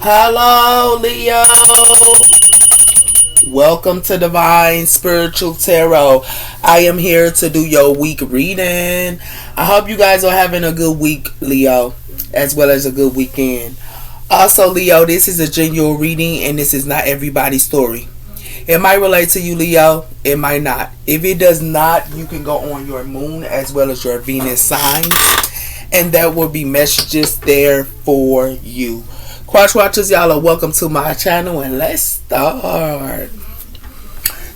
Hello, Leo. Welcome to Divine Spiritual Tarot. I am here to do your week reading. I hope you guys are having a good week, Leo, as well as a good weekend. Also, Leo, this is a genuine reading and this is not everybody's story. It might relate to you, Leo. It might not. If it does not, you can go on your moon as well as your Venus signs, and there will be messages there for you. Quatch Watchers, y'all are welcome to my channel, and let's start.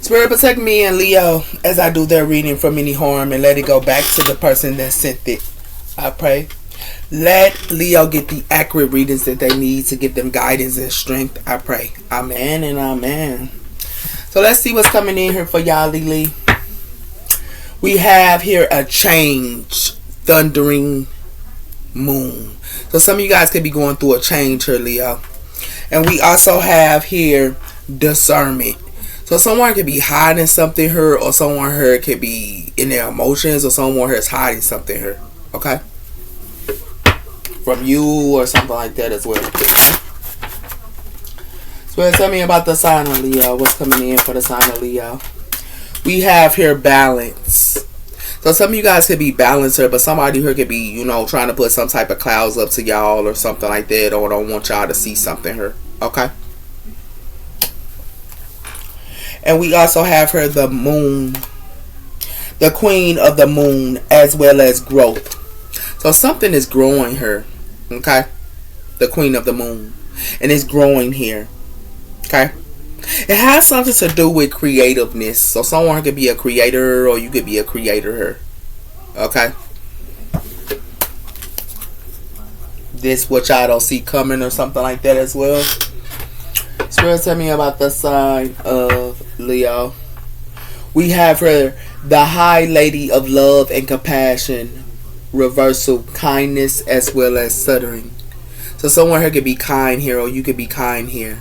Spirit, protect me and Leo as I do their reading from any harm, and let it go back to the person that sent it. I pray. Let Leo get the accurate readings that they need to give them guidance and strength. I pray. Amen and amen. So let's see what's coming in here for y'all, Lily. We have here a change, thundering moon. So some of you guys could be going through a change here, Leo. And we also have here discernment. So someone could be hiding something here, or someone here could be in their emotions, or someone here is hiding something here. Okay? From you or something like that as well. So tell me about the sign of Leo. What's coming in for the sign of Leo? We have here balance. So some of you guys could be balanced here, but somebody here could be, trying to put some type of clouds up to y'all or something like that, or don't want y'all to see something here. Okay? And we also have here the moon, the queen of the moon, as well as growth. So something is growing here. Okay? The queen of the moon. And it's growing here. Okay? It has something to do with creativeness. So someone could be a creator, or you could be a creator here. Okay? This what y'all don't see coming or something like that as well. Spirit, tell me about the sign of Leo. We have her, the High Lady of Love and Compassion, reversal, kindness, as well as stuttering. So someone here could be kind here, or you could be kind here.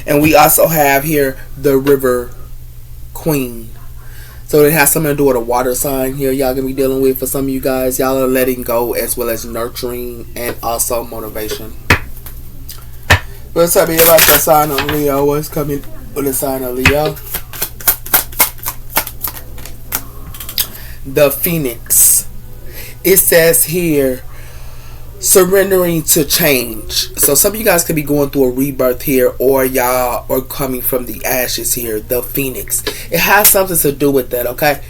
And we also have here the River Queen. So it has something to do with a water sign here y'all gonna be dealing with. For some of you guys, y'all are letting go as well as nurturing and also motivation. Let's tell me about the sign of Leo. What's coming with the sign of Leo? The Phoenix. It says here, surrendering to change. So some of you guys could be going through a rebirth here, or y'all are coming from the ashes here. The Phoenix. It has something to do with that, okay?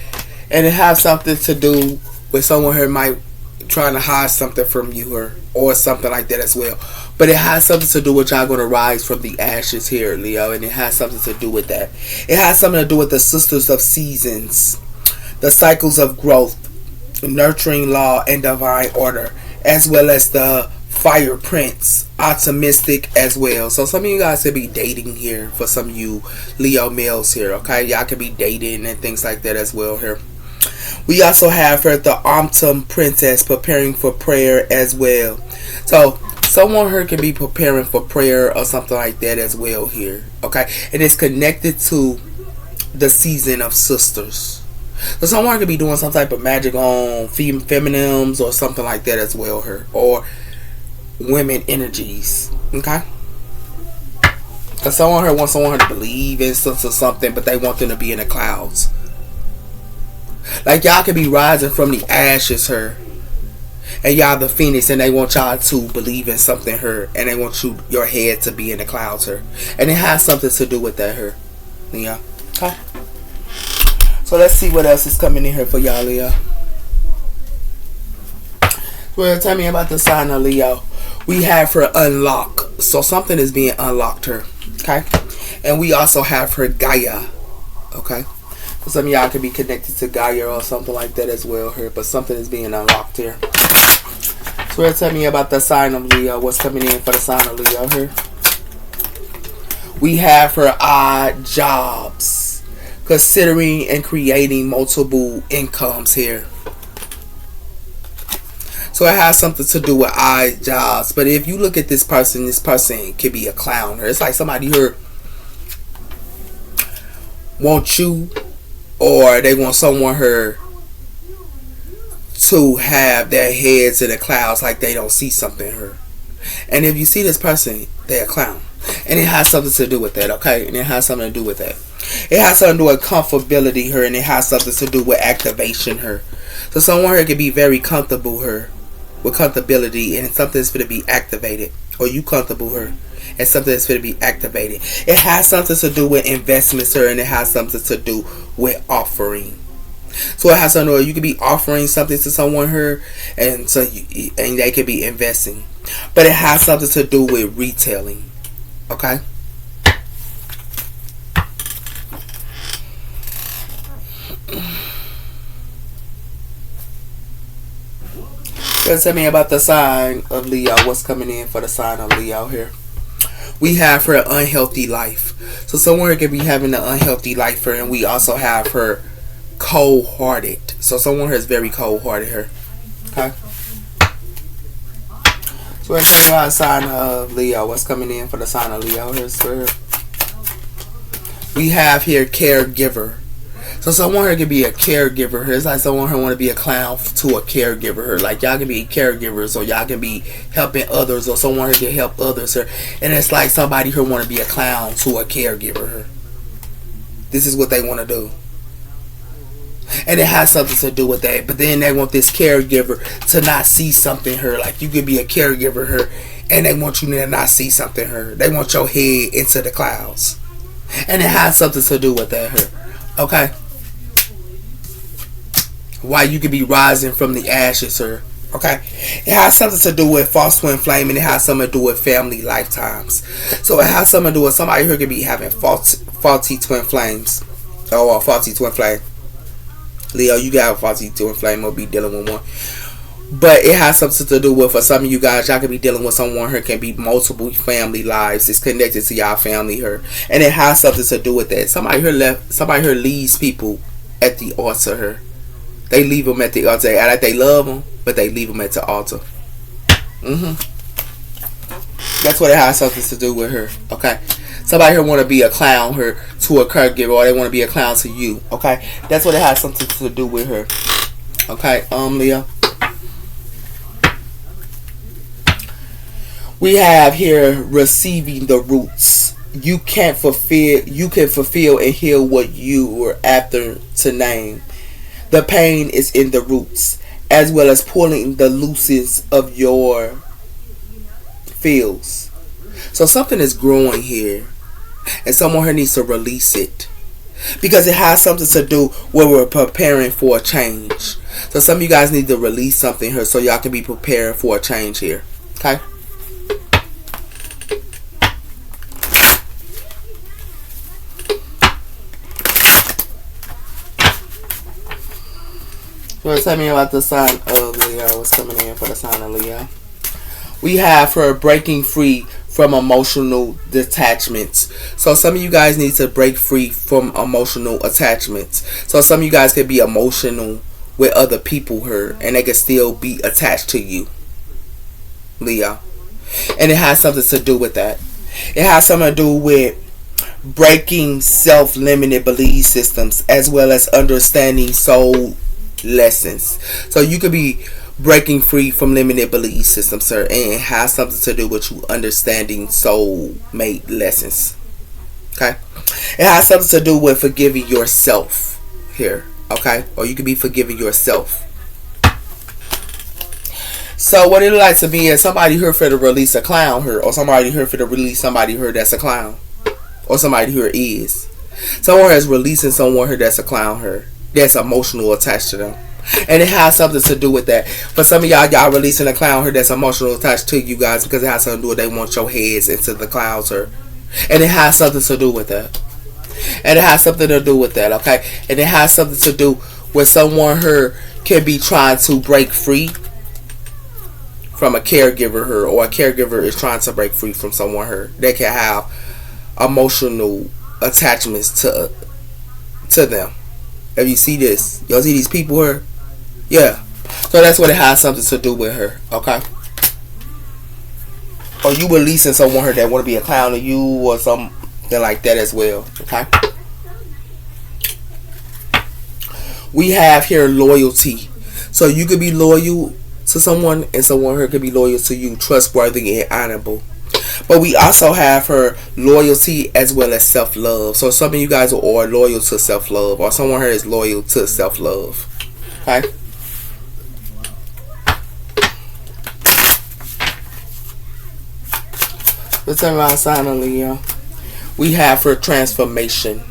And it has something to do with someone here might trying to hide something from you, or something like that as well. But it has something to do with y'all going to rise from the ashes here, Leo. And it has something to do with that. It has something to do with the sisters of seasons, the cycles of growth, nurturing law and divine order, as well as the Fire Prince, optimistic as well. So some of you guys could be dating here, for some of you Leo males here, okay? Y'all could be dating and things like that as well here. We also have her, the Autumn Princess, preparing for prayer as well. So someone here can be preparing for prayer or something like that as well here, okay? And it's connected to the season of sisters. So someone could be doing some type of magic on feminines or something like that as well here, or women energies, okay? Because someone here wants someone to believe in something, but they want them to be in the clouds. Like y'all could be rising from the ashes here, and y'all the Phoenix, and they want y'all to believe in something here, and they want your head to be in the clouds here, and it has something to do with that here, yeah. Okay. So let's see what else is coming in here for y'all, Leo. Well, tell me about the sign of Leo. We have her unlock. So something is being unlocked here, okay? And we also have her Gaia, okay? So some of y'all could be connected to Gaia or something like that as well here, but something is being unlocked here. So tell me about the sign of Leo. What's coming in for the sign of Leo here? We have her odd jobs, considering and creating multiple incomes here. So it has something to do with odd jobs. But if you look at this person could be a clown. It's like somebody here want you, or they want someone here to have their heads in the clouds, like they don't see something here. And if you see this person, they're a clown. And it has something to do with that, okay? And it has something to do with that. It has something to do with comfortability here, and it has something to do with activation here. So someone here can be very comfortable here with comfortability, and something's going to be activated. Or you comfortable here, and something that's going to be activated. It has something to do with investments here, and it has something to do with offering. So it has something to do, you could be offering something to someone here, and and they could be investing. But it has something to do with retailing. Okay? So tell me about the sign of Leo. What's coming in for the sign of Leo here? We have her unhealthy life. So someone can be having an unhealthy life here, and we also have her cold-hearted. So someone here is very cold-hearted here. Okay? So let's see about the sign of Leo. What's coming in for the sign of Leo here, sir? We have here caregiver. So someone here can be a caregiver here. It's like someone here want to be a clown to a caregiver here. Like y'all can be caregivers, or y'all can be helping others, or someone here can help others here. And it's like somebody here want to be a clown to a caregiver here. This is what they want to do. And it has something to do with that. But then they want this caregiver to not see something here. Like you could be a caregiver here, and they want you to not see something here. They want your head into the clouds. And it has something to do with that here. Okay? Why you could be rising from the ashes here. Okay? It has something to do with false twin flame, and it has something to do with family lifetimes. So it has something to do with somebody here could be having faulty twin flames. Or a faulty twin flame. Leo, you got a faulty twin flame or be dealing with one. But it has something to do with, for some of you guys, y'all could be dealing with someone here can be multiple family lives. It's connected to y'all family here. And it has something to do with that. Somebody here leaves people at the altar here. They leave them at the altar. Act like they love them, but they leave them at the altar. That's what it has something to do with her. Okay? Somebody here want to be a clown here to a caregiver, or they want to be a clown to you. Okay? That's what it has something to do with her. Okay? Leo. We have here receiving the roots. You can fulfill and heal what you were after to name. The pain is in the roots, as well as pulling the looses of your fields. So something is growing here, and someone here needs to release it, because it has something to do where we're preparing for a change. So some of you guys need to release something here so y'all can be prepared for a change here. Okay? So tell me about the sign of Leo. What's coming in for the sign of Leo? We have her breaking free from emotional detachments. So some of you guys need to break free from emotional attachments. So some of you guys can be emotional with other people here, and they can still be attached to you, Leo. And it has something to do with that. It has something to do with breaking self-limited belief systems, as well as understanding soul lessons. So you could be breaking free from limited belief systems, sir, and it has something to do with you understanding soul-mate lessons. Okay? It has something to do with forgiving yourself here. Okay? Or you could be forgiving yourself. So what it looks like to me is somebody here for to release a clown here, or somebody here for to release somebody here that's a clown, or somebody here is. Someone is releasing someone here that's a clown here, that's emotional attached to them. And it has something to do with that. For some of y'all releasing a clown here that's emotional attached to you guys, because it has something to do with they want your heads into the clouds here. And it has something to do with that. And it has something to do with that, okay? And it has something to do with someone here can be trying to break free from a caregiver here, or a caregiver is trying to break free from someone here. They can have emotional attachments to them. If you see this, y'all see these people here? Yeah. So that's what it has something to do with her, okay? Or you releasing someone here that want to be a clown to you, or something like that as well, okay? We have here loyalty. So you could be loyal to someone, and someone here could be loyal to you, trustworthy and honorable. But we also have her loyalty as well as self-love. So some of you guys are loyal to self-love, or someone here is loyal to self-love. Okay. Let's turn around sign on Leo. We have her transformation.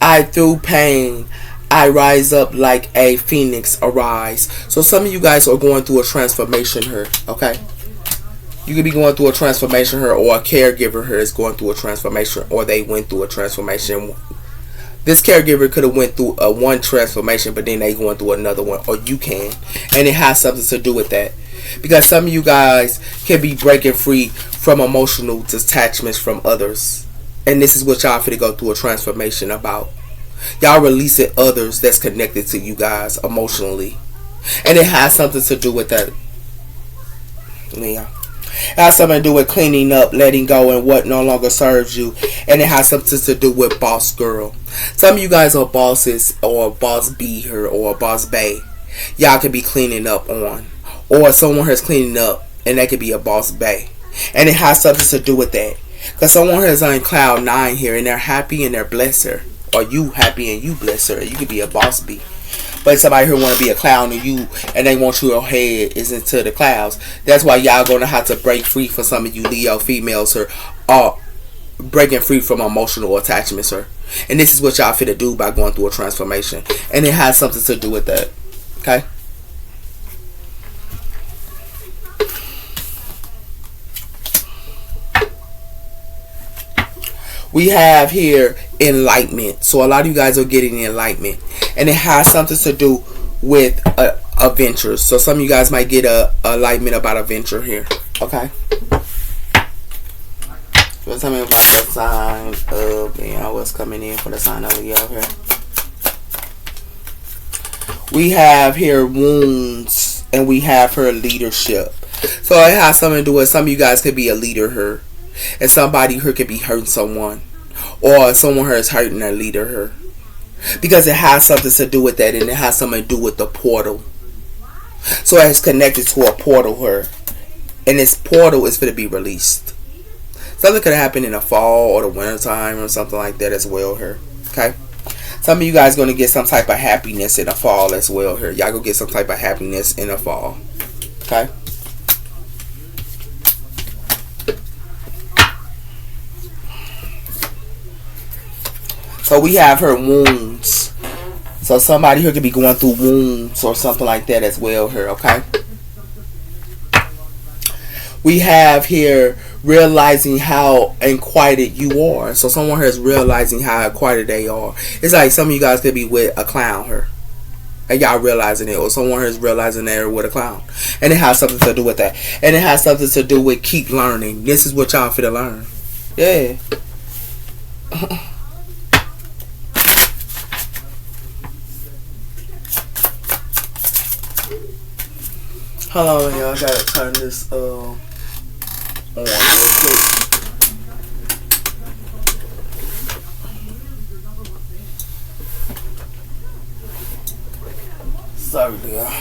I through pain, I rise up like a phoenix arise. So some of you guys are going through a transformation here. Okay. You could be going through a transformation here, or a caregiver here is going through a transformation, or they went through a transformation. This caregiver could have went through a one transformation, but then they going through another one, or you can. And it has something to do with that. Because some of you guys can be breaking free from emotional detachments from others. And this is what y'all finna go through a transformation about. Y'all releasing others that's connected to you guys emotionally. And it has something to do with that. Yeah. It has something to do with cleaning up, letting go, and what no longer serves you. And it has something to do with boss girl. Some of you guys are bosses, or boss B here, or boss bae. Y'all could be cleaning up on. Or someone has cleaning up, and that could be a boss bae. And it has something to do with that. Because someone has on cloud 9 here, and they're happy and they're blessed her. Or you happy and you bless her. You could be a boss B. But somebody here want to be a clown to you, and they want your head is into the clouds. That's why y'all going to have to break free for some of you Leo females here. Breaking free from emotional attachments here. And this is what y'all fit to do by going through a transformation. And it has something to do with that. Okay? We have here enlightenment. So a lot of you guys are getting enlightenment. And it has something to do with adventures. So some of you guys might get a enlightenment about adventure here. Okay. So tell me about the sign of, what's coming in for the sign of Leo here. We have here wounds, and we have her leadership. So it has something to do with some of you guys could be a leader here. And somebody here could be hurting someone. Or someone here is hurting their leader here. Because it has something to do with that, and it has something to do with the portal. So it's connected to a portal here. And this portal is going to be released. Something could happen in the fall or the winter time or something like that as well here. Okay? Some of you guys going to get some type of happiness in the fall as well here. Y'all going to get some type of happiness in the fall. Okay? So we have her wounds. So somebody here could be going through wounds or something like that as well here, okay? We have here realizing how unquieted you are. So someone here is realizing how unquieted they are. It's like some of you guys could be with a clown here. And y'all realizing it. Or someone here is realizing they're with a clown. And it has something to do with that. And it has something to do with keep learning. This is what y'all finna learn. Yeah. Hold on, y'all. I gotta turn this on real quick. Sorry, y'all.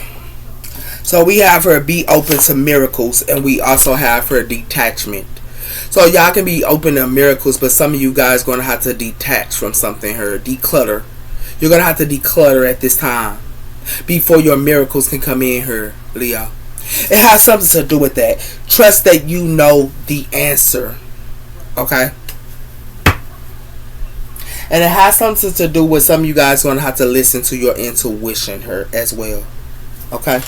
So we have her be open to miracles, and we also have her detachment. So y'all can be open to miracles, but some of you guys gonna have to detach from something here. Declutter. You're gonna have to declutter at this time before your miracles can come in here, Leo. It has something to do with that. Trust that you know the answer. Okay? And it has something to do with some of you guys going to have to listen to your intuition here as well. Okay?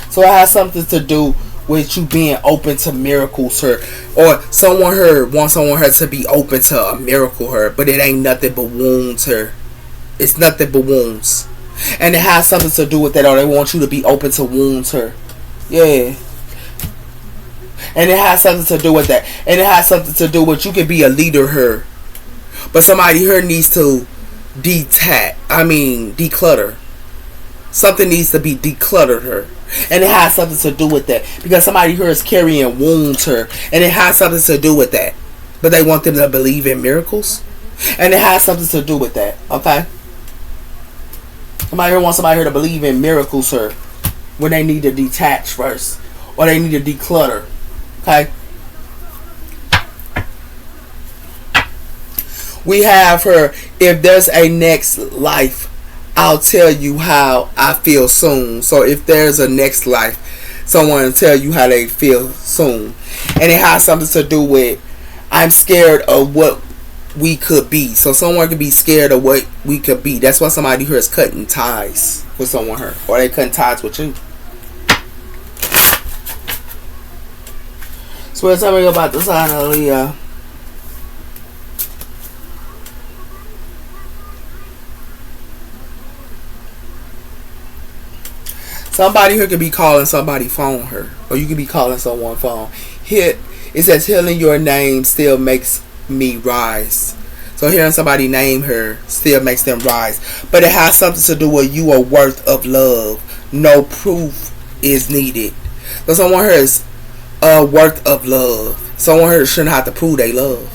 So it has something to do with you being open to miracles here. Or someone here wants someone here to be open to a miracle here. But it ain't nothing but wounds here. It's nothing but wounds. And it has something to do with that. Or they want you to be open to wounds here. Yeah. And it has something to do with that. And it has something to do with you can be a leader here. But somebody here needs to declutter. Something needs to be decluttered here. And it has something to do with that. Because somebody here is carrying wounds here. And it has something to do with that. But they want them to believe in miracles. And it has something to do with that. Okay? Somebody here wants somebody here to believe in miracles, sir. When they need to detach first. Or they need to declutter. Okay? We have her, if there's a next life, I'll tell you how I feel soon. So if there's a next life, someone will tell you how they feel soon. And it has something to do with, I'm scared of what we could be. So someone could be scared of what we could be. That's why somebody here is cutting ties with someone here. Or they cutting ties with you. So tell me about the sign of Leo. Somebody here could be calling somebody phone her. Or you could be calling someone phone. Here, it says healing your name still makes me rise. So hearing somebody name her still makes them rise. But it has something to do with you are worth of love. No proof is needed. So someone here is worth of love. Someone here shouldn't have to prove they love.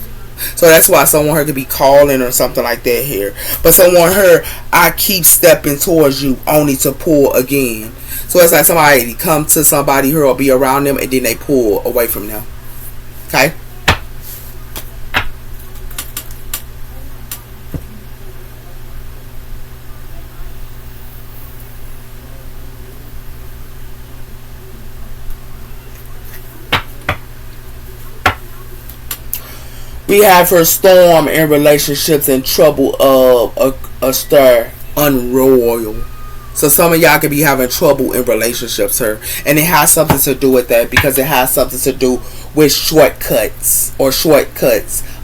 So that's why someone here could be calling or something like that here. But someone here, I keep stepping towards you only to pull again. So it's like somebody come to somebody here or be around them and then they pull away from them. Okay? We have her storm in relationships and trouble of a stir unroyal. So some of y'all could be having trouble in relationships here. And it has something to do with that because it has something to do with shortcuts.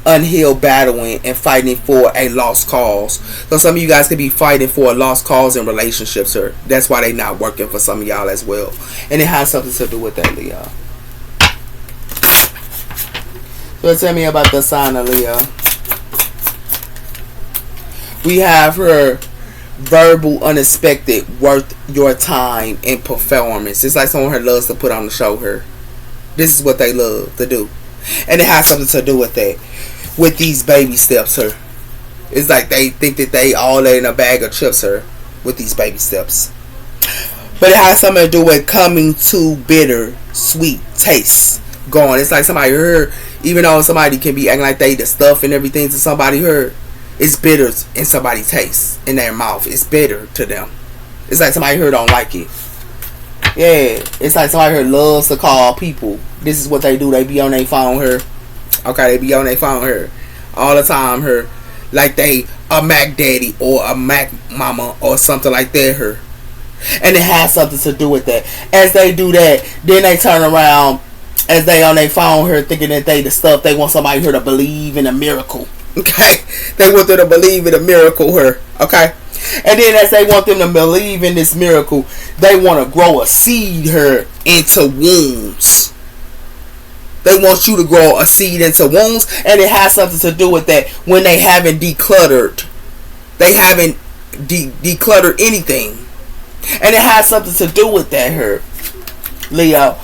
Unhealed battling and fighting for a lost cause. So some of you guys could be fighting for a lost cause in relationships here. That's why they not working for some of y'all as well. And it has something to do with that, Leo. So tell me about the sign of Leo. We have her verbal, unexpected, worth your time and performance. It's like someone here loves to put on the show here. This is what they love to do. And it has something to do with that. With these baby steps here. It's like they think that they all in a bag of chips here. With these baby steps. But it has something to do with coming to bitter, sweet taste. Going. It's like somebody heard, even though somebody can be acting like they the stuff and everything to somebody heard, it's bitter in somebody's taste, in their mouth. It's bitter to them. It's like somebody here don't like it. Yeah, it's like somebody here loves to call people. This is what they do. They be on their phone here. Okay, they be on their phone here all the time here, like they a Mac daddy or a Mac mama or something like that here. And it has something to do with that. As they do that, then they turn around. As they on their phone here thinking that they the stuff, they want somebody here to believe in a miracle. Okay? They want them to believe in a miracle here. Okay? And then as they want them to believe in this miracle, they want to grow a seed here into wombs. They want you to grow a seed into wombs. And it has something to do with that when they haven't decluttered. They haven't decluttered anything. And it has something to do with that here, Leo.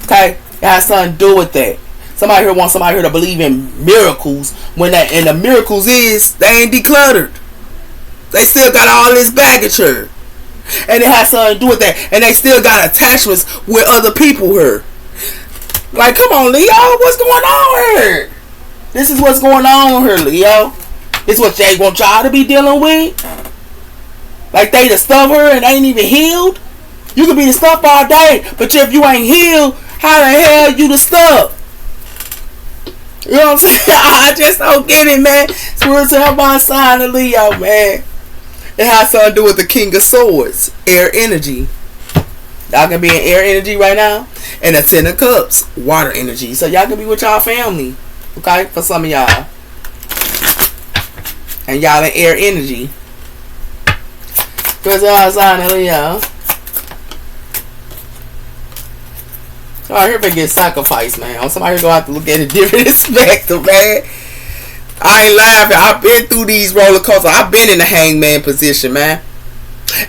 Okay? It has something to do with that. Somebody here wants somebody here to believe in miracles when that and the miracles is they ain't decluttered. They still got all this baggage here. And it has something to do with that. And they still got attachments with other people here. Like, come on, Leo, what's going on here? This is what's going on here, Leo. This is what they want y'all to be dealing with. Like they the stuff here and they ain't even healed. You could be the stuff all day, but if you ain't healed, how the hell you the stuff? You know what I'm saying? I just don't get it, man. So we're talking about sign of Leo, man. It has something to do with the King of Swords, air energy. Y'all can be in air energy right now. And the Ten of Cups, water energy. So y'all can be with y'all family. Okay? For some of y'all. And y'all in air energy. Where's our sign of Leo? Somebody here better get sacrificed, man. Somebody gonna have to look at it different perspective, man. I ain't laughing. I've been through these roller coasters. I've been in the hangman position, man.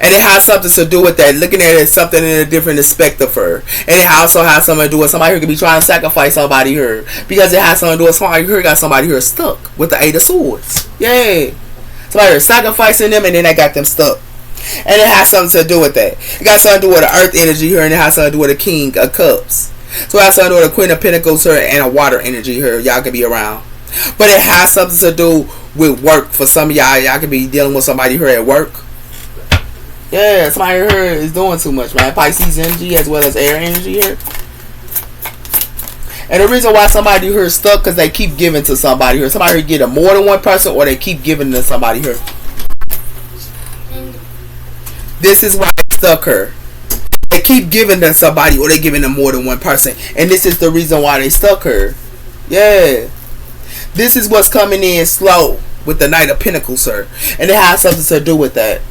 And it has something to do with that. Looking at it something in a different perspective for her. And it also has something to do with somebody who could be trying to sacrifice somebody here. Because it has something to do with somebody here got somebody here stuck with the Eight of Swords. Yeah. Somebody here sacrificing them and then they got them stuck. And it has something to do with that. It got something to do with the earth energy here, and it has something to do with the king of cups. So it has something to do with the queen of pentacles here and a water energy here. Y'all can be around. But it has something to do with work. For some of y'all, y'all could be dealing with somebody here at work. Yeah, somebody here is doing too much, man. Pisces energy as well as air energy here. And the reason why somebody here is stuck because they keep giving to somebody here. Somebody here get more than one person, or they keep giving to somebody here. This is why they stuck here. They keep giving to somebody, or they giving to more than one person. And this is the reason why they stuck her. Yeah. This is what's coming in slow with the Knight of Pentacles, sir. And it has something to do with that.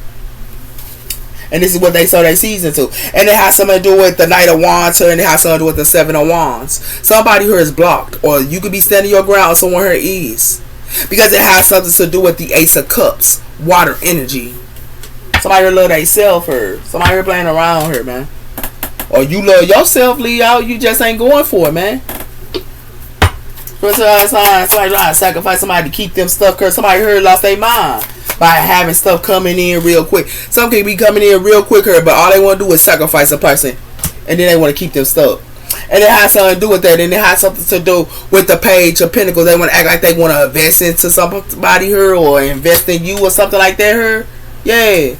And this is what they saw their season to. And it has something to do with the Knight of Wands, sir. And it has something to do with the Seven of Wands. Somebody here is blocked. Or you could be standing your ground, or someone here is. Because it has something to do with the Ace of Cups. Water energy. Somebody here love themselves here. Somebody here playing around here, man. Or you love yourself, Leo. You just ain't going for it, man. Somebody trying to sacrifice somebody to keep them stuck here. Somebody here lost their mind by having stuff coming in real quick. Some can be coming in real quick here, but all they want to do is sacrifice a person. And then they want to keep them stuck. And it has something to do with that. And it has something to do with the Page of Pentacles. They want to act like they want to invest into somebody here, or invest in you, or something like that here. Yeah.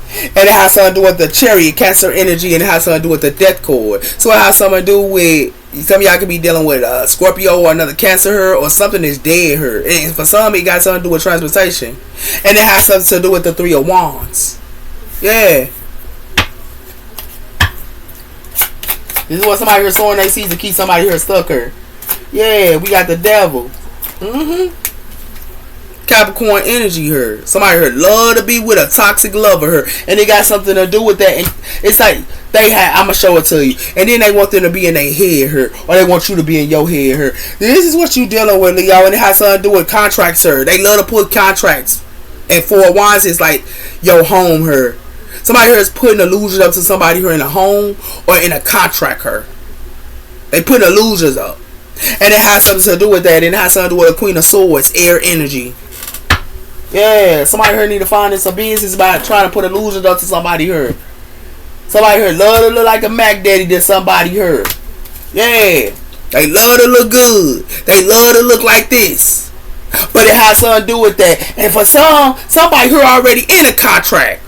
And it has something to do with the Chariot, Cancer energy, and it has something to do with the Death Cord. So it has something to do with, some of y'all could be dealing with Scorpio or another Cancer here, or something that's dead here. And for some, it got something to do with transportation. And it has something to do with the Three of Wands. Yeah. This is what somebody here sowing they seeds to keep somebody here stuck here. Yeah, we got the Devil. Capricorn energy here. Somebody here love to be with a toxic lover here, and it got something to do with that. And it's like they had, I'ma show it to you, and then they want them to be in their head here, or they want you to be in your head here. This is what you dealing with, Leo, and it has something to do with contracts here. They love to put contracts, and Four of Wands is like your home here. Somebody here is putting illusions up to somebody here in a home or in a contract here. They put illusions up, and it has something to do with that. And it has something to do with the Queen of Swords, air energy. Yeah, somebody here need to find in some business about trying to put illusions up to somebody here. Somebody here love to look like a Mac Daddy than somebody here. Yeah, they love to look good. They love to look like this. But it has something to do with that. And for somebody here already in a contract.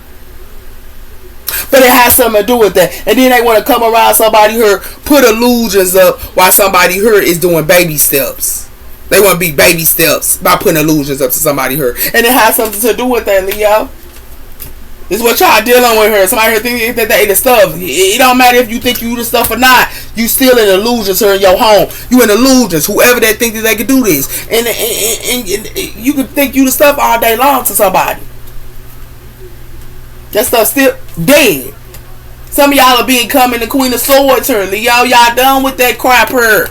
But it has something to do with that. And then they want to come around somebody here, put illusions up while somebody here is doing baby steps. They want to be baby steps by putting illusions up to somebody here. And it has something to do with that, Leo. This is what y'all dealing with her. Somebody here think that they the stuff. It don't matter if you think you the stuff or not. You still in illusions here in your home. You in illusions. Whoever they think that they can do this. And you can think you the stuff all day long to somebody. That stuff still dead. Some of y'all are becoming the Queen of Swords here, Leo. Y'all done with that crap here.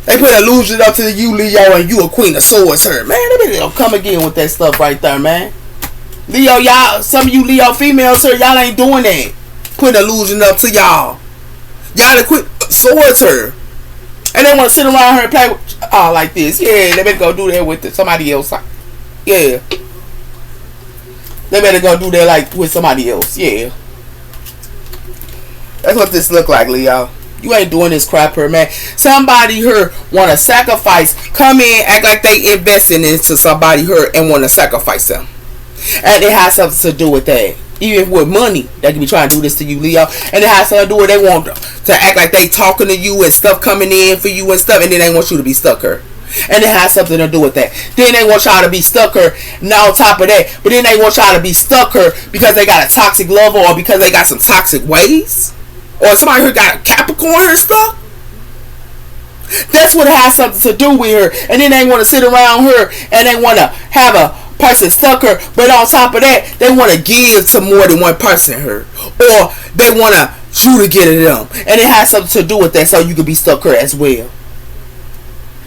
They put illusions up to you, Leo, and you a Queen of Swords, sir. Man, they gonna come again with that stuff right there, man. Leo, y'all, some of you Leo females, sir, y'all ain't doing that. Putting illusion up to y'all. Y'all the Queen of Swords, sir. And they want to sit around here and play with, like this. Yeah, they better go do that with somebody else. Yeah. They better go do that like with somebody else. Yeah. That's what this look like, Leo. You ain't doing this crap here, man. Somebody here want to sacrifice. Come in, act like they investing into somebody here and want to sacrifice them. And it has something to do with that. Even with money, they can be trying to do this to you, Leo. And it has something to do with they want to act like they talking to you and stuff coming in for you and stuff. And then they want you to be stuck here. And it has something to do with that. Then they want y'all to be stuck here. And on top of that, but then they want y'all to be stuck here because they got a toxic lover or because they got some toxic ways. Or somebody who got a Capricorn here stuck. That's what it has something to do with her. And then they want to sit around her and they want to have a person stuck her. But on top of that, they want to give to more than one person her. Or they want you to get at them. And it has something to do with that so you can be stuck her as well.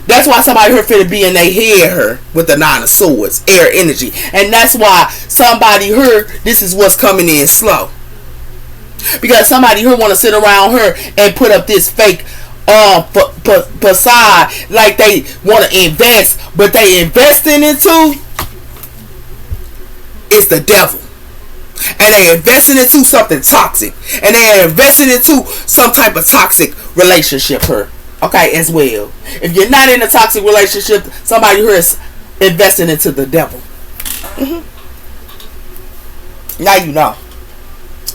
That's why somebody here finna be in their head her with the Nine of Swords, air energy. And that's why somebody here, this is what's coming in slow. Because somebody here want to sit around her and put up this fake facade like they want to invest, but they investing into it's the devil. And they're investing into something toxic. And they're investing into some type of toxic relationship here. Okay, as well. If you're not in a toxic relationship, somebody here is investing into the devil. Now you know.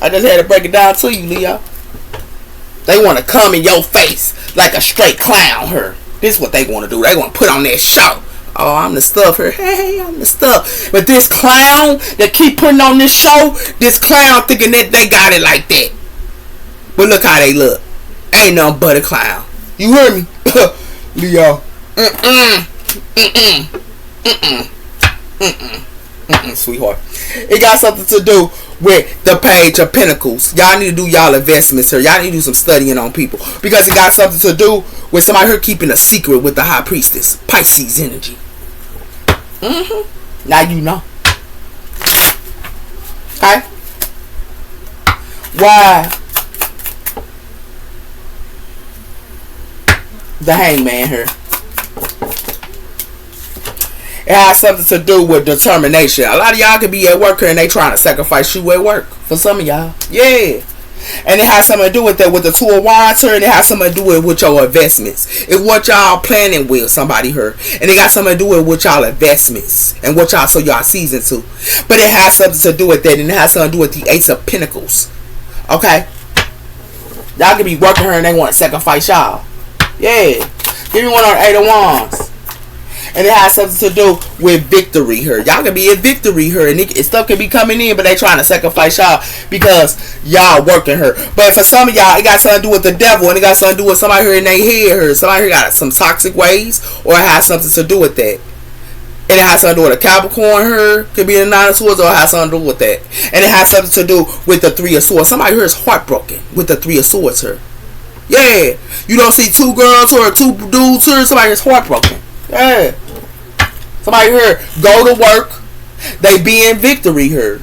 I just had to break it down to you, Leo. They want to come in your face like a straight clown here. This is what they want to do. They want to put on that show. Oh, I'm the stuff here. Hey, I'm the stuff. But this clown that keep putting on this show, this clown thinking that they got it like that. But look how they look. Ain't nothing but a clown. You heard me? Leo. Sweetheart. It got something to do with the Page of Pentacles. Y'all need to do y'all investments here. Y'all need to do some studying on people. Because it got something to do with somebody here keeping a secret with the High Priestess. Pisces energy. Now you know. Okay? Why? The Hangman here. It has something to do with determination. A lot of y'all could be at work here and they trying to sacrifice you at work. For some of y'all. Yeah. And it has something to do with that, with the Two of Wands here, and it has something to do with your investments. It's what y'all planning with somebody here. And it got something to do with y'all investments and what y'all, so y'all season to. But it has something to do with that, and it has something to do with the Ace of Pentacles. Okay? Y'all could be working here and they want to sacrifice y'all. Yeah. Give me one on 8 of Wands. And it has something to do with victory here. Y'all can be in victory here. And stuff can be coming in, but they trying to sacrifice y'all because y'all working her. But for some of y'all, it got something to do with the devil. And it got something to do with somebody here in their head here. Somebody here got some toxic ways. Or it has something to do with that. And it has something to do with a Capricorn here. Could be a 9 of Swords, or it has something to do with that. And it has something to do with the 3 of Swords. Somebody here is heartbroken with the 3 of Swords here. Yeah. You don't see 2 girls or 2 dudes here. Somebody is heartbroken. Yeah. Somebody here go to work. They be in victory here.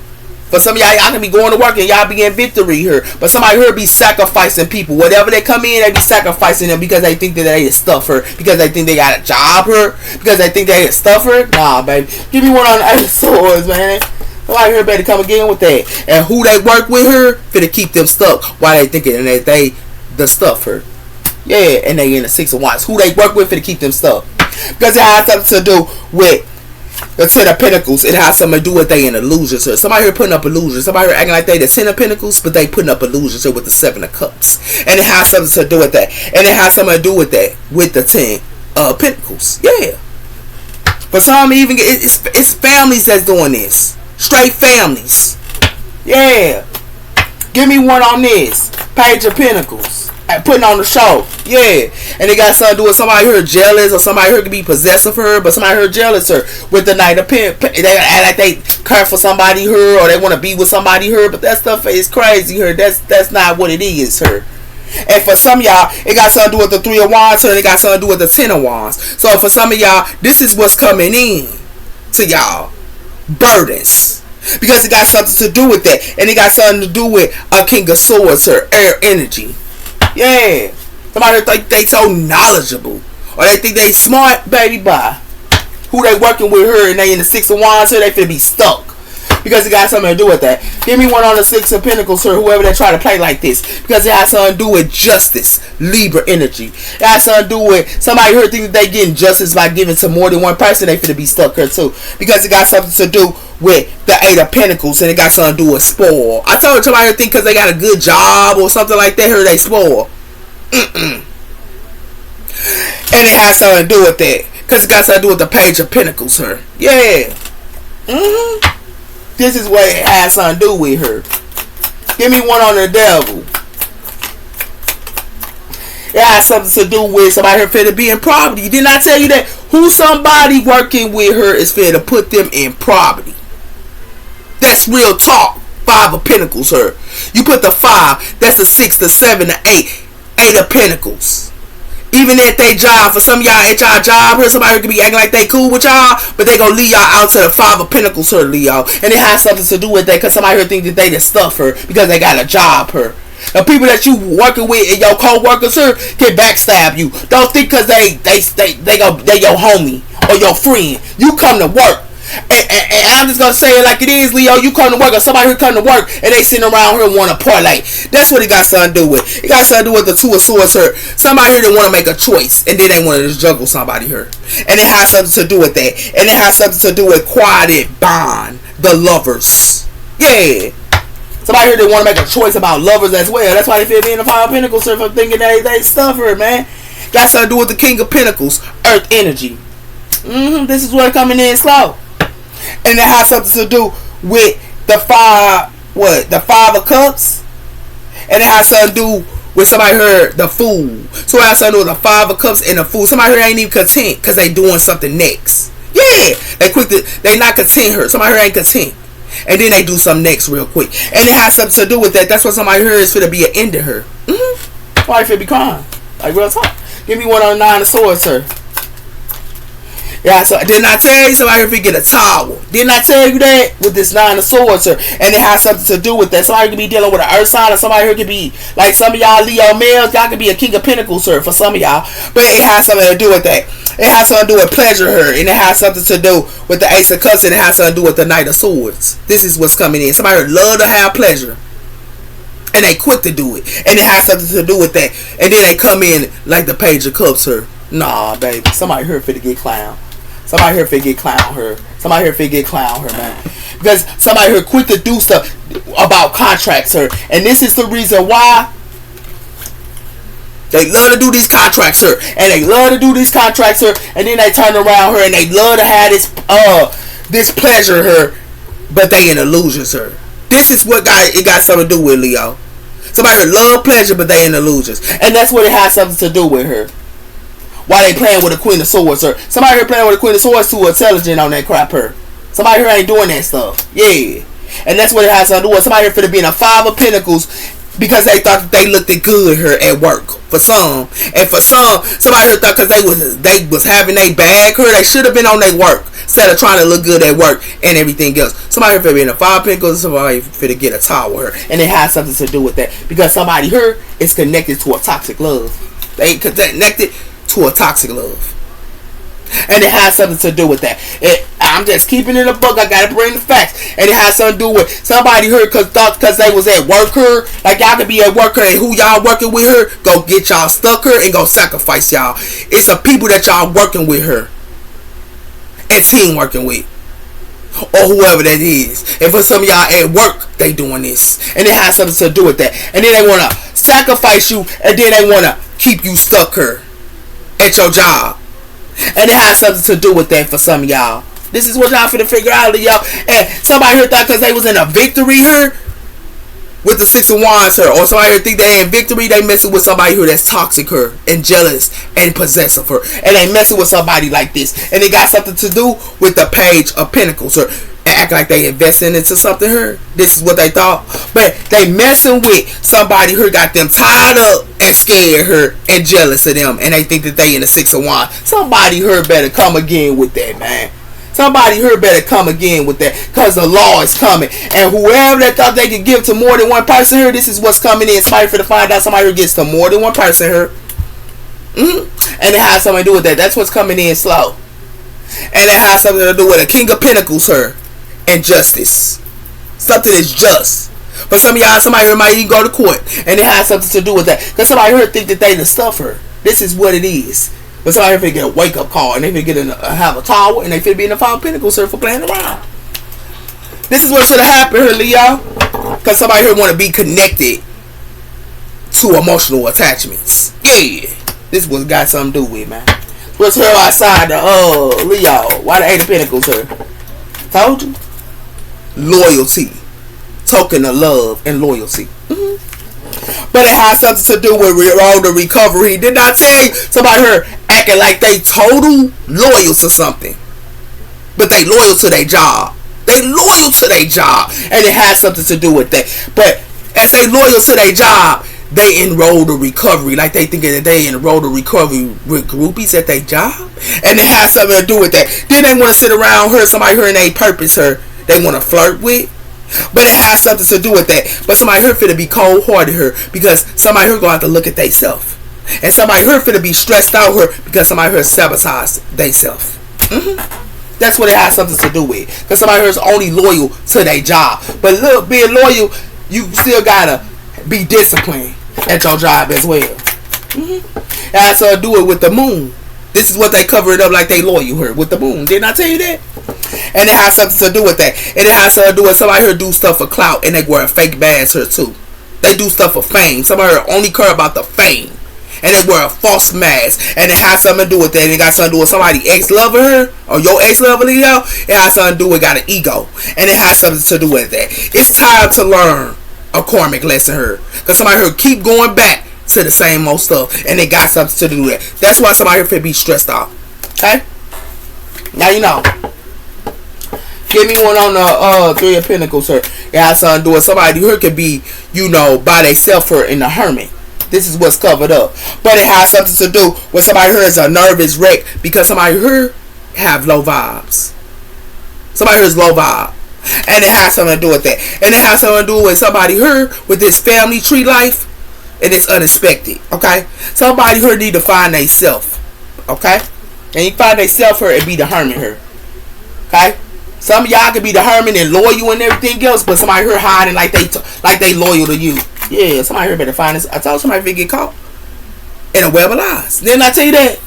For some of y'all can be going to work and y'all be in victory here. But somebody here be sacrificing people. Whatever they come in, they be sacrificing them because they think that they a stuffer. Because they think they got a job here. Because they think they a stuffer. Nah, baby. Give me one on the 8 of Swords, man. Somebody here better come again with that. And who they work with here, finna keep them stuck while they thinking that they the stuffer. Yeah, and they in the 6 of Wands. Who they work with finna keep them stuck. Because it has something to do with the 10 of Pentacles. It has something to do with they in illusions here. Somebody here putting up illusions. Somebody here acting like they the 10 of Pentacles, but they putting up illusions here with the 7 of Cups. And it has something to do with that. And it has something to do with that with the 10 of Pentacles. Yeah. For some, even it's families that's doing this. Straight families. Yeah. Give me one on this. Page of Pentacles. Putting on the show. Yeah. And it got something to do with somebody here jealous, or somebody here could be possessive for her, but somebody here jealous her with the Knight of Pentacles. They act like they care for somebody here, or they want to be with somebody here, but that stuff is crazy here. That's not what it is here. And for some of y'all, it got something to do with the 3 of Wands here, and it got something to do with the 10 of Wands. So for some of y'all, this is what's coming in to y'all. Burdens. Because it got something to do with that. And it got something to do with a King of Swords here. Air energy. Yeah. Somebody think they so knowledgeable. Or they think they smart, baby, bye. Who they working with her and they in the 6 of Wands here, they finna be stuck. Because it got something to do with that. Give me one on the 6 of Pentacles here, whoever they try to play like this. Because it has something to do with justice. Libra energy. It has something to do with somebody here thinking they getting justice by giving to more than one person, they finna be stuck here too. Because it got something to do with the 8 of Pentacles, and it got something to do with spoil. I told somebody to think because they got a good job or something like that here, they spoil. And it has something to do with that. Because it got something to do with the Page of Pentacles here. Yeah. This is what it has something to do with her. Give me one on the devil. It has something to do with somebody here finna be in poverty. Didn't I tell you that? Who somebody working with her is finna put them in poverty. That's real talk. 5 of Pentacles here. You put the 5, that's the 6, the 7, the 8. 8 of Pentacles. Even at their job, for some of y'all at y'all job here, somebody could be acting like they cool with y'all, but they gonna leave y'all out to the 5 of Pentacles here, Leo. And it has something to do with that, because somebody here think that they the stuffer because they got a job here. The people that you working with and your co-workers here can backstab you. Don't think because they your homie or your friend. You come to work And I'm just gonna say it like it is, Leo. You come to work, or somebody who come to work, and they sitting around here want to parlay. That's what it got something to do with. It got something to do with the Two of Swords here. Somebody here that want to make a choice, and then they want to just juggle somebody here, and it has something to do with that, and it has something to do with quiet bond, the lovers. Yeah. Somebody here that want to make a choice about lovers as well. That's why they feel me in the Five of Pentacles, sir, for thinking they stuff her, man. Got something to do with the King of Pentacles, Earth energy. This is where coming in slow. And it has something to do with the the Five of Cups. And it has something to do with somebody here, the Fool. So it has something to do with the Five of Cups and the Fool. Somebody here ain't even content because they doing something next. Yeah, they not content her. Somebody here ain't content. And then they do something next real quick. And it has something to do with that. That's what somebody here is for to be an end to her. Why if it be crying? Like real talk. Give me one on the Nine of Swords, sir. Yeah, so didn't I tell you somebody if you get a towel? Didn't I tell you that with this Nine of Swords, sir? And it has something to do with that. Somebody could be dealing with an earth sign, or somebody here could be like some of y'all Leo males. Y'all could be a King of Pentacles, sir, for some of y'all. But it has something to do with that. It has something to do with pleasure here, and it has something to do with the Ace of Cups, and it has something to do with the Knight of Swords. This is what's coming in. Somebody here love to have pleasure, and they quick to do it, and it has something to do with that. And then they come in like the Page of Cups, sir. Nah, baby. Somebody here fit to get clown. Somebody here fit get clown her. Somebody here fit get clown her, man. Because somebody here quick to do stuff about contracts her. And this is the reason why they love to do these contracts her. And they love to do these contracts her. And then they turn around her and they love to have this pleasure her. But they in illusions her. This is what it got something to do with, Leo. Somebody here love pleasure, but they in illusions. And that's what it has something to do with her. Why they playing with the Queen of Swords, her? Somebody here playing with the Queen of Swords too intelligent on that crap, her. Somebody here ain't doing that stuff. Yeah. And that's what it has to do with. Somebody here finna be in a Five of Pentacles because they thought that they looked good here at work. For some. And for some, somebody here thought because they was having a bag here, they should have been on their work instead of trying to look good at work and everything else. Somebody here finna be in a Five of Pentacles, somebody finna get a tower here. And it has something to do with that. Because somebody here is connected to a toxic love. They ain't connected to a toxic love, and it has something to do with that. I'm just keeping it a book. I gotta bring the facts, and it has something to do with somebody here because they was at work here. Like y'all could be at work here, and who y'all working with her go get y'all stuck her and go sacrifice y'all. It's the people that y'all working with her and team working with, or whoever that is. And for some of y'all at work, they doing this, and it has something to do with that. And then they wanna sacrifice you, and then they wanna keep you stuck her at your job. And it has something to do with that for some of y'all. This is what y'all finna figure out, y'all. And somebody here thought because they was in a victory here with the Six of Wands here, or somebody here think they in victory, they messing with somebody here that's toxic her and jealous and possessive her, and they messing with somebody like this, and it got something to do with the Page of Pentacles her, and act like they investing into something here. This is what they thought, but they messing with somebody who got them tied up and scared her and jealous of them, and they think that they in the Six of Wands. Somebody here better come again with that, man. Somebody here better come again with that, because the law is coming. And whoever that thought they could give to more than one person here, this is what's coming in. Somebody for to find out somebody who gets to more than one person here. And it has something to do with that. That's what's coming in slow. And it has something to do with a King of Pentacles here and justice. Something is just. For some of y'all, somebody here might even go to court. And it has something to do with that. Because somebody here think that they the stuffer. This is what it is. But somebody finna get a wake up call, and they finna have a tower, and they finna be in the Five of Pentacles, sir, for playing around. This is what should have happened here, Leo. Because somebody here want to be connected to emotional attachments. Yeah. This was got something to do with, man. What's her outside the Leo? Why the Eight of Pentacles, sir? Told you. Loyalty. Token of love and loyalty. But it has something to do with road to recovery. Did I tell you somebody here acting like they total loyal to something, but they loyal to their job. They loyal to their job, and it has something to do with that. But as they loyal to their job, they enroll to recovery, like they thinking that they enroll to recovery with groupies at their job, and it has something to do with that. Then they want to sit around her, somebody here in a purpose her they want to flirt with. But it has something to do with that. But somebody here finna be cold-hearted here because somebody here gonna have to look at theyself. And somebody here finna be stressed out here because somebody here sabotage theyself. That's what it has something to do with. Because somebody here is only loyal to their job. But look, being loyal, you still gotta be disciplined at your job as well. It has to do it with the moon. This is what they cover it up like they loyal here with the moon. Didn't I tell you that? And it has something to do with that. And it has to do with somebody here do stuff for clout and they wear a fake badge here too. They do stuff for fame. Somebody here only care about the fame. And they wear a false mask. And it has something to do with that. And it got something to do with somebody ex-lover her. Or your ex-lover, yo. It has something to do with got an ego. And it has something to do with that. It's time to learn a karmic lesson here. Because somebody here keep going back to the same old stuff. And they got something to do with that. That's why somebody here could be stressed out. Okay? Now you know. Give me one on the Three of Pentacles here. It has something to do with somebody here could be, you know, by themselves here in the hermit. This is what's covered up. But it has something to do with somebody here is a nervous wreck because somebody here have low vibes. Somebody here is low vibe. And it has something to do with that. And it has something to do with somebody here with this family tree life. And it's unexpected. Okay? Somebody here need to find they self. Okay? And you find they self here and be the hermit here. Okay? Some of y'all could be the hermit and loyal and everything else. But somebody here hiding like they loyal to you. Yeah, somebody here better find this. I told somebody if they get caught in a web of lies. Didn't I tell you that?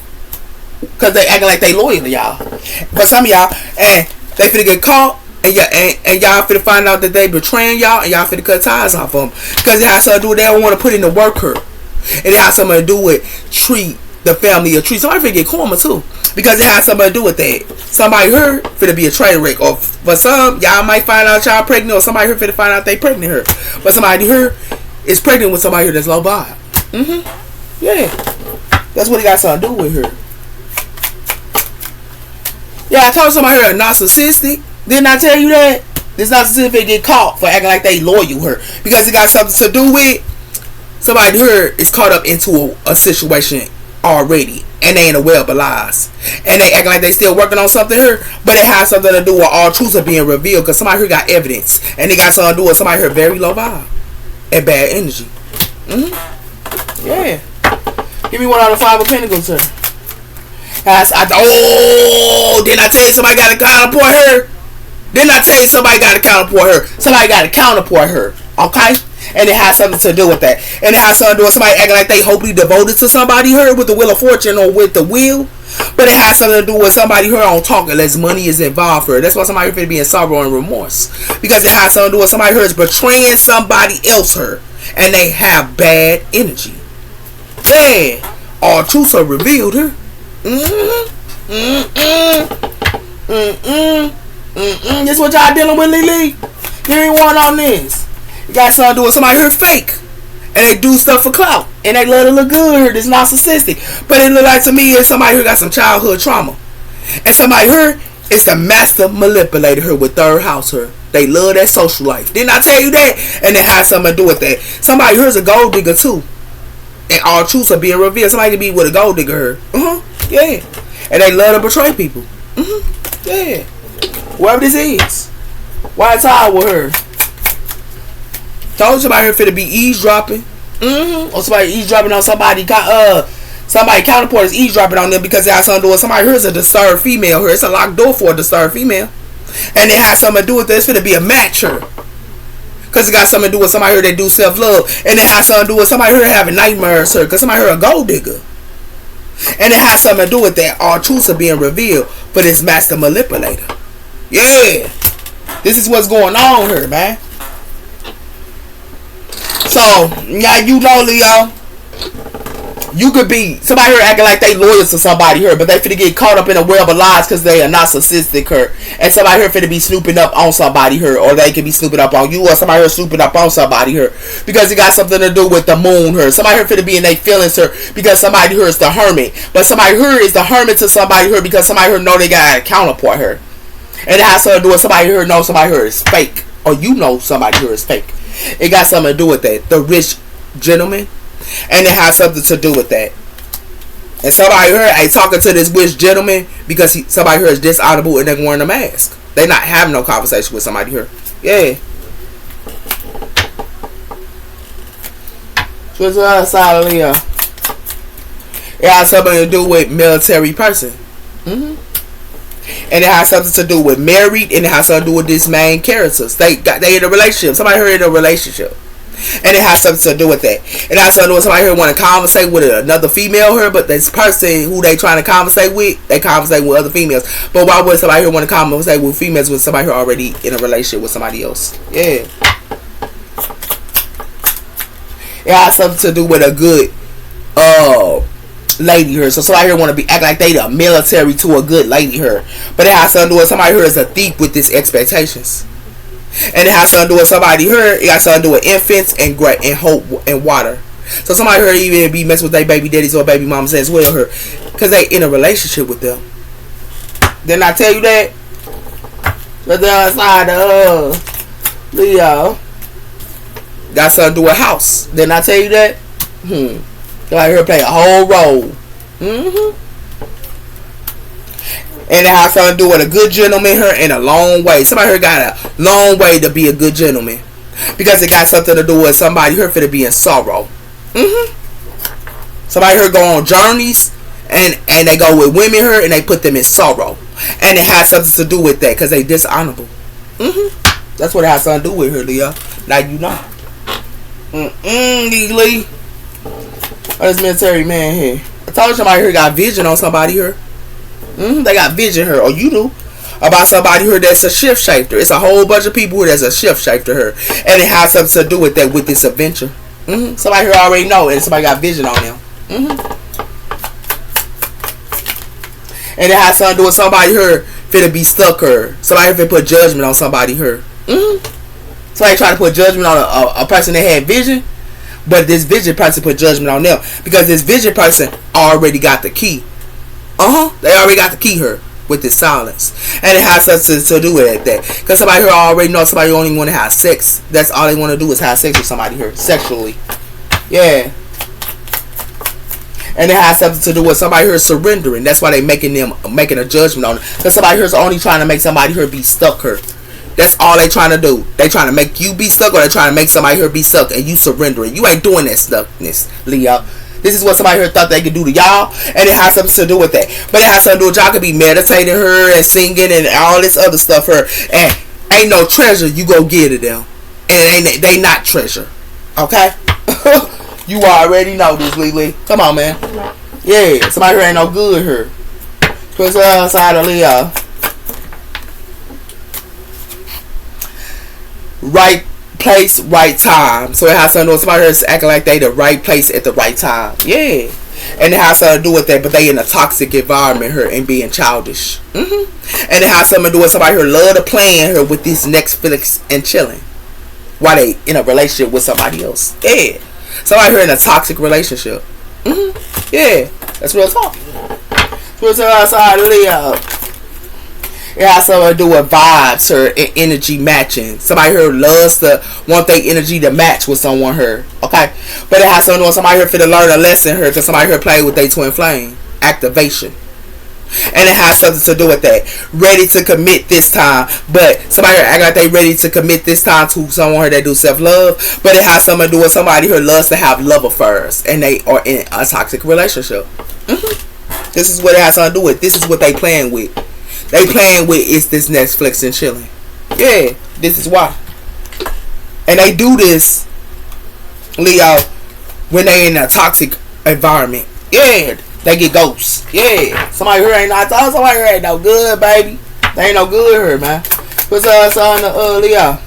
Because they acting like they loyal to y'all. But some of y'all, and they finna get caught, and y'all finna find out that they betraying y'all, and y'all finna cut ties off them. Because it has something to do with they don't want to put in the work here. And it has something to do with treat the family or treat. Somebody finna get karma too. Because it has something to do with that. Somebody here finna be a train wreck. Or for some, y'all might find out y'all pregnant, or somebody here finna find out they pregnant here. But somebody here is pregnant with somebody here that's low vibe. Yeah. That's what it got something to do with her. Yeah, I told somebody here narcissistic. Didn't I tell you that? This narcissistic get caught for acting like they loyal her. Because it got something to do with somebody here is caught up into a situation already. And they in a web of lies. And they acting like they still working on something here. But it has something to do with all truths are being revealed. Because somebody here got evidence. And it got something to do with somebody here very low vibe. And bad energy. Yeah. Give me one out of Five of Pentacles here. Didn't I tell you somebody got to counterpart her? Didn't I tell you somebody got to counterpart her? Somebody got to counterpart her. Okay? And it has something to do with that. And it has something to do with somebody acting like they hopefully devoted to somebody here with the Wheel of Fortune or with the wheel. But it has something to do with somebody here on talk unless money is involved for her. That's why somebody here be in sorrow and remorse. Because it has something to do with somebody here is betraying somebody else here. And they have bad energy. Yeah. All truths are revealed here. This what y'all dealing with, Lily? You ain't one on this. You got something to do with somebody here fake. And they do stuff for clout. And they love to look good here. This narcissistic. But it look like to me is somebody who got some childhood trauma. And somebody here is the master manipulator here with third house here. They love that social life. Didn't I tell you that? And it has something to do with that. Somebody here is a gold digger too. And all truths are being revealed. Somebody can be with a gold digger here. Yeah. And they love to betray people. Yeah. Whoever this is. Why it's hard with her. Told somebody here finna be eavesdropping. Or somebody eavesdropping on somebody. Somebody counterpart is eavesdropping on them because it has something to do with somebody here is a disturbed female here. It's a locked door for a disturbed female. And it has something to do with this. It's finna be a match here. Because it got something to do with somebody here that do self-love. And it has something to do with somebody here having nightmares here. Because somebody here a gold digger. And it has something to do with that. All truths are being revealed for this master manipulator. Yeah. This is what's going on here, man. So, now you know, Leo. You could be somebody here acting like they loyal to somebody here, but they finna get caught up in a web of lies because they are narcissistic here. And somebody here finna be snooping up on somebody here, or they could be snooping up on you, or somebody here snooping up on somebody here because it got something to do with the moon here. Somebody here finna be in their feelings here because somebody here is the hermit, but somebody here is the hermit to somebody here because somebody here know they got a counterpart here, and it has something to do with somebody here know somebody here is fake, or you know somebody here is fake. It got something to do with that. The rich gentleman. And it has something to do with that. And somebody here ain't talking to this rich gentleman because somebody here is dishonorable and they're wearing a mask. They not having no conversation with somebody here. Yeah. What's the other side of Leo? It has something to do with military person. It And it has something to do with married, and it has something to do with this main characters. They in a relationship. Somebody here in a relationship. And it has something to do with that. It has something to do with somebody here want to conversate with another female here, but this person who they trying to conversate with, they conversate with other females. But why would somebody here want to conversate with females when somebody here already in a relationship with somebody else? Yeah. It has something to do with a good lady here. So somebody here want to act like they the military to a good lady here. But it has something to do with somebody here is a thief with these expectations. And it has something to do with somebody here. It got something to do with infants and hope and water. So somebody here even be messing with their baby daddies or baby mamas as well here, because they in a relationship with them. Didn't I tell you that? But the other side Leo got something to do with house. Didn't I tell you that? Somebody here play a whole role. And it has something to do with a good gentleman here in a long way. Somebody here got a long way to be a good gentleman. Because it got something to do with somebody here for to be in sorrow. Somebody here go on journeys and they go with women here and they put them in sorrow. And it has something to do with that because they dishonorable. That's what it has something to do with here, Leo. Now you know. Lee. Oh, this military man here. I told you somebody here got vision on somebody here. They got vision here, or you do, about somebody here that's a shift shifter. It's a whole bunch of people here that's a shift shifter here, and it has something to do with that, with this adventure. Somebody here already know, and somebody got vision on them. And it has something to do with somebody here finna be stuck here. Somebody finna put judgment on somebody here. Somebody trying to put judgment on a person that had vision, but this vision person put judgment on them because this vision person already got the key. They already got the key here with this silence. And it has something to do with that. Because somebody here already knows somebody only want to have sex. That's all they want to do is have sex with somebody here. Sexually. Yeah. And it has something to do with somebody here surrendering. That's why they making a judgment on it. Because somebody here is only trying to make somebody here be stuck here. That's all they trying to do. They trying to make you be stuck, or they trying to make somebody here be stuck and you surrendering. You ain't doing that stuckness, Leo. This is what somebody here thought they could do to y'all, and it has something to do with that. But it has something to do with y'all could be meditating her and singing and all this other stuff here, and ain't no treasure you go get to them, and they not treasure. Okay? You already know this, Lily. Come on, man. Yeah, somebody here ain't no good here. Put the outside of Leo. Right place, right time. So it has something to do with somebody here acting like they the right place at the right time. Yeah. And it has something to do with that, but they in a toxic environment here and being childish. And it has something to do with somebody here love to plan here with this Netflix and chilling while they in a relationship with somebody else. Yeah. Somebody here in a toxic relationship. Yeah. That's real talk. What's the outside of Leo? It has something to do with vibes or energy matching. Somebody here loves to want their energy to match with someone here. Okay? But it has something to do with somebody here for to learn a lesson here because somebody here play with their twin flame. Activation. And it has something to do with that. Ready to commit this time. But somebody here act like they ready to commit this time to someone here that do self-love. But it has something to do with somebody here loves to have love affairs. And they are in a toxic relationship. This is what it has something to do with. This is what they playing with. They playing with is this Netflix and chilling. Yeah, this is why. And they do this, Leo, when they in a toxic environment. Yeah, they get ghosts. Yeah, somebody here ain't not talking. Somebody here ain't no good, baby. They ain't no good here, man. What's on Leo?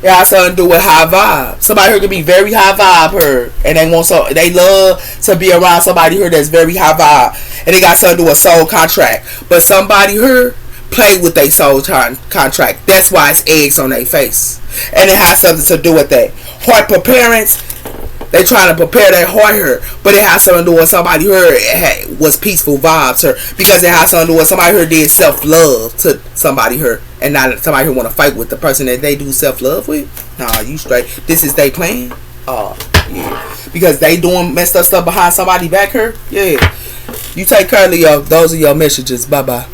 It has something to do with high vibe. Somebody here can be very high vibe here, and they love to be around somebody here that's very high vibe, and it got something to do with soul contract. But somebody here play with their soul contract. That's why it's eggs on their face, and it has something to do with that. Heart preparance. They trying to prepare their heart here, but it has something to do with somebody here was peaceful vibes here, because it has something to do with somebody here did self love to somebody here, and not somebody who want to fight with the person that they do self love with. Nah, you straight. This is they plan. Yeah, because they doing messed up stuff behind somebody back here. Yeah, you take care of those are your messages. Bye bye.